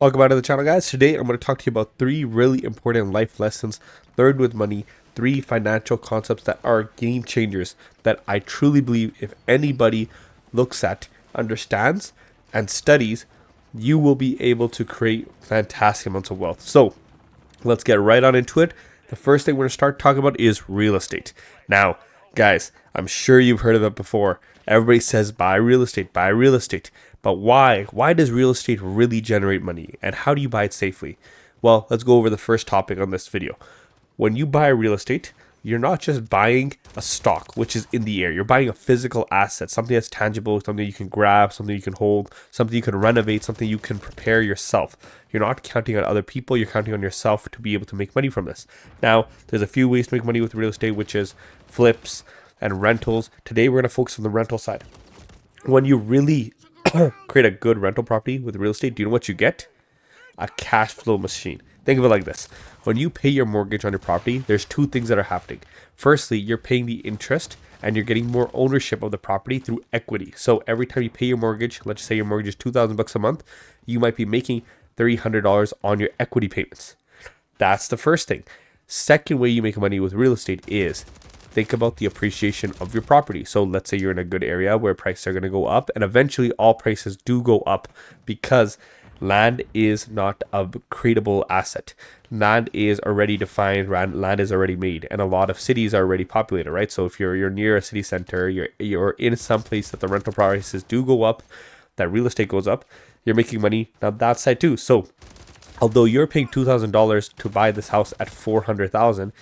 Welcome back to the channel, guys. Today I'm going to talk to you about three really important life lessons learned with money, three financial concepts that are game changers that I truly believe if anybody looks at, understands, and studies, you will be able to create fantastic amounts of wealth. So let's get right on into it. The first thing we're going to start talking about is real estate. Now, guys, I'm sure you've heard of it before. Everybody says buy real estate, buy real estate. But why? Why does real estate really generate money? And how do you buy it safely? Well, let's go over the first topic on this video. When you buy real estate, you're not just buying a stock, which is in the air. You're buying a physical asset, something that's tangible, something you can grab, something you can hold, something you can renovate, something you can prepare yourself. You're not counting on other people, you're counting on yourself to be able to make money from this. Now, there's a few ways to make money with real estate, which is flips and rentals. Today, we're going to focus on the rental side. When you really create a good rental property with real estate, do you know what you get? A cash flow machine. Think of it like this. When you pay your mortgage on your property, there's two things that are happening. Firstly, you're paying the interest and you're getting more ownership of the property through equity. So every time you pay your mortgage, let's say your mortgage is $2,000 a month, you might be making $300 on your equity payments. That's the first thing. Second way you make money with real estate is think about the appreciation of your property. So let's say you're in a good area where prices are going to go up, and eventually all prices do go up because land is not a creatable asset. Land is already defined, land is already made, and a lot of cities are already populated, right? So if you're near a city center, you're in some place that the rental prices do go up, that real estate goes up, you're making money on that side too. So although you're paying $2,000 to buy this house at $400,000,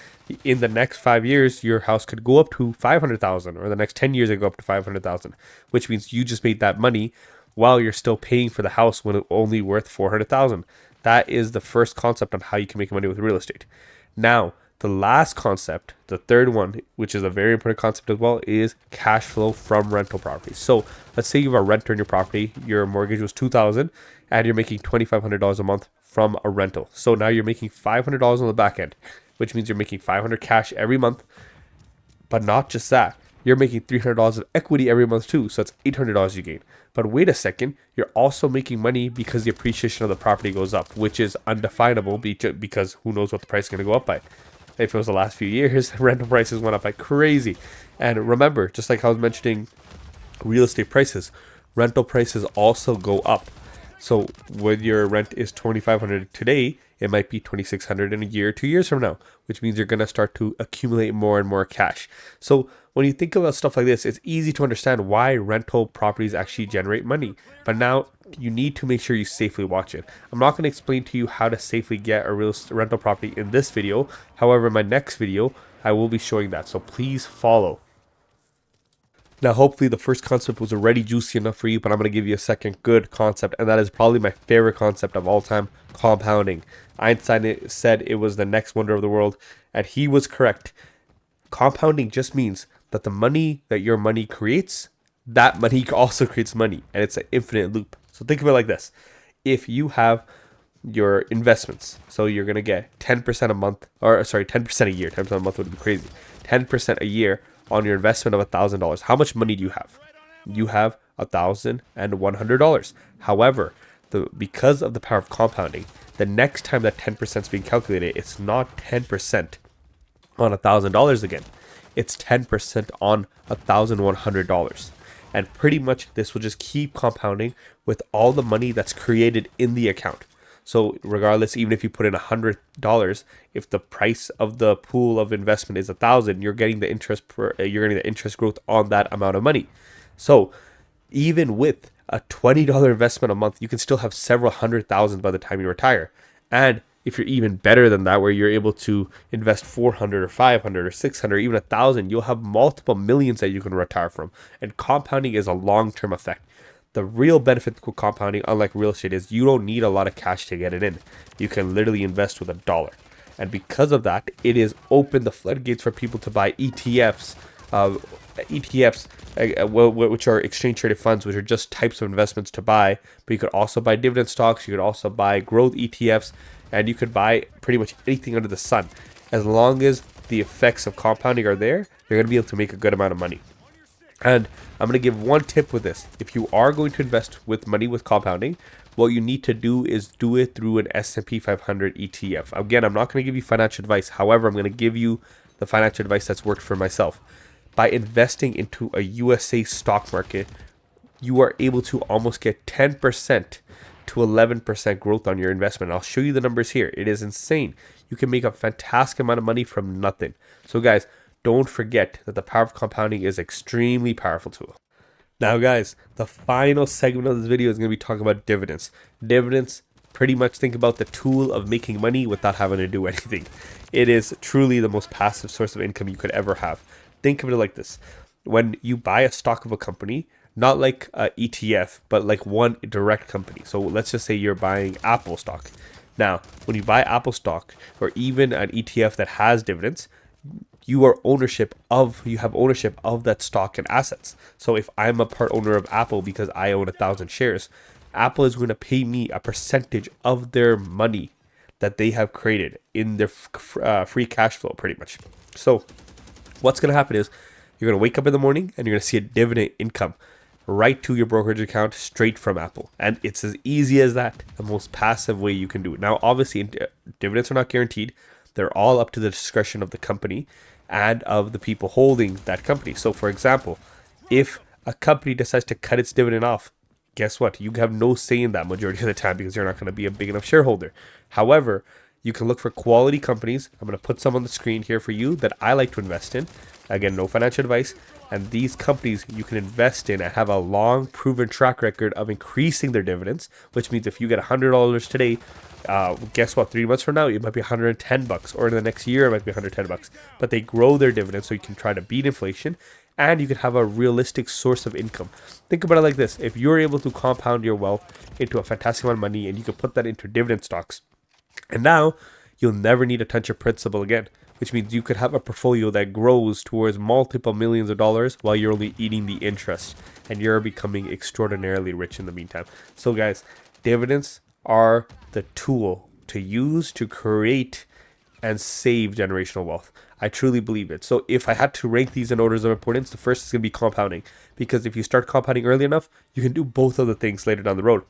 in the next 5 years, your house could go up to $500,000, or the next 10 years, it go up to $500,000, which means you just made that money while you're still paying for the house when it's only worth $400,000. That is the first concept on how you can make money with real estate. Now, the last concept, the third one, which is a very important concept as well, is cash flow from rental properties. So let's say you have a renter in your property, your mortgage was $2,000, and you're making $2,500 a month from a rental. So now you're making $500 on the back end, which means you're making $500 cash every month. But not just that, you're making $300 of equity every month too. So it's $800 you gain. But wait a second, you're also making money because the appreciation of the property goes up, which is undefinable because who knows what the price is going to go up by. If it was the last few years, rental prices went up like crazy. And remember, just like I was mentioning real estate prices, rental prices also go up. So when your rent is $2,500 today, it might be $2,600 in a year, 2 years from now, which means you're going to start to accumulate more and more cash. So when you think about stuff like this, it's easy to understand why rental properties actually generate money. But now you need to make sure you safely watch it. I'm not going to explain to you how to safely get a rental property in this video. However, in my next video, I will be showing that. So please follow. Now, hopefully the first concept was already juicy enough for you, but I'm going to give you a second good concept, and that is probably my favorite concept of all time, compounding. Einstein said it was the next wonder of the world, and he was correct. Compounding just means that the money that your money creates, that money also creates money, and it's an infinite loop. So think of it like this. If you have your investments, so you're going to get 10% a month, or sorry, 10% a year. 10% a month would be crazy. 10% a year on your investment of $1,000. How much money do you have? You have $1,100. However, because of the power of compounding, the next time that 10% is being calculated, it's not 10% on $1,000 again. It's 10% on $1,100. And pretty much this will just keep compounding with all the money that's created in the account. So regardless, even if you put in $100, if the price of the pool of investment is 1,000, you're getting the interest growth on that amount of money. So even with a $20 investment a month, you can still have several hundred thousand by the time you retire. And if you're even better than that, where you're able to invest 400 or 500 or 600, even 1,000, you'll have multiple millions that you can retire from. And compounding is a long-term effect. The real benefit to compounding, unlike real estate, is you don't need a lot of cash to get it in. You can literally invest with $1. And because of that, it is opened the floodgates for people to buy ETFs, which are exchange traded funds, which are just types of investments to buy. But you could also buy dividend stocks, you could also buy growth ETFs, and you could buy pretty much anything under the sun. As long as the effects of compounding are there, you're going to be able to make a good amount of money. And I'm going to give one tip with this. If you are going to invest with money with compounding, what you need to do is do it through an S&P 500 ETF. Again, I'm not going to give you financial advice. However, I'm going to give you the financial advice that's worked for myself. By investing into a USA stock market, you are able to almost get 10% to 11% growth on your investment. I'll show you the numbers here. It is insane. You can make a fantastic amount of money from nothing. So guys, don't forget that the power of compounding is extremely powerful tool. Now guys, the final segment of this video is going to be talking about dividends. Dividends, pretty much think about the tool of making money without having to do anything. It is truly the most passive source of income you could ever have. Think of it like this. When you buy a stock of a company, not like a ETF, but like one direct company. So let's just say you're buying Apple stock. Now, when you buy Apple stock or even an ETF that has dividends, you have ownership of that stock and assets. So if I'm a part owner of Apple because I own 1,000 shares, Apple is going to pay me a percentage of their money that they have created in their free cash flow, pretty much. So what's going to happen is you're going to wake up in the morning and you're going to see a dividend income right to your brokerage account straight from Apple. And it's as easy as that, the most passive way you can do it. Now, obviously, dividends are not guaranteed. They're all up to the discretion of the company and of the people holding that company. So, for example, if a company decides to cut its dividend off, guess what? You have no say in that majority of the time because you're not going to be a big enough shareholder. However, you can look for quality companies. I'm going to put some on the screen here for you that I like to invest in. Again, no financial advice. And these companies you can invest in and have a long proven track record of increasing their dividends, which means if you get $100 today, guess what? 3 months from now, it might be $110, or in the next year, it might be $110. But they grow their dividends so you can try to beat inflation and you can have a realistic source of income. Think about it like this. If you're able to compound your wealth into a fantastic amount of money and you can put that into dividend stocks, and now you'll never need to touch your principal again, which means you could have a portfolio that grows towards multiple millions of dollars while you're only eating the interest, and you're becoming extraordinarily rich in the meantime. So guys, dividends are the tool to use to create and save generational wealth. I truly believe it. So if I had to rank these in orders of importance, the first is going to be compounding, because if you start compounding early enough, you can do both of the things later down the road.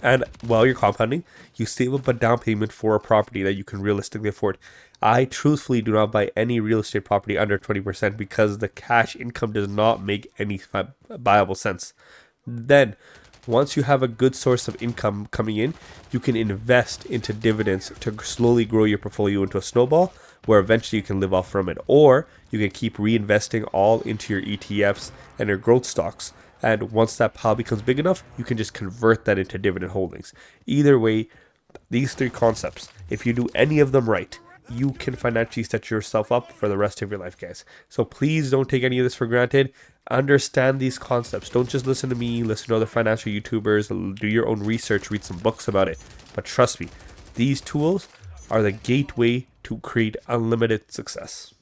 And while you're compounding, you save up a down payment for a property that you can realistically afford. I truthfully do not buy any real estate property under 20% because the cash income does not make any viable sense. Then, once you have a good source of income coming in, you can invest into dividends to slowly grow your portfolio into a snowball where eventually you can live off from it. Or you can keep reinvesting all into your ETFs and your growth stocks. And once that pile becomes big enough, you can just convert that into dividend holdings. Either way, these three concepts, if you do any of them right, you can financially set yourself up for the rest of your life, guys. So please don't take any of this for granted. Understand these concepts. Don't just listen to me, listen to other financial YouTubers, do your own research, read some books about it. But trust me, these tools are the gateway to create unlimited success.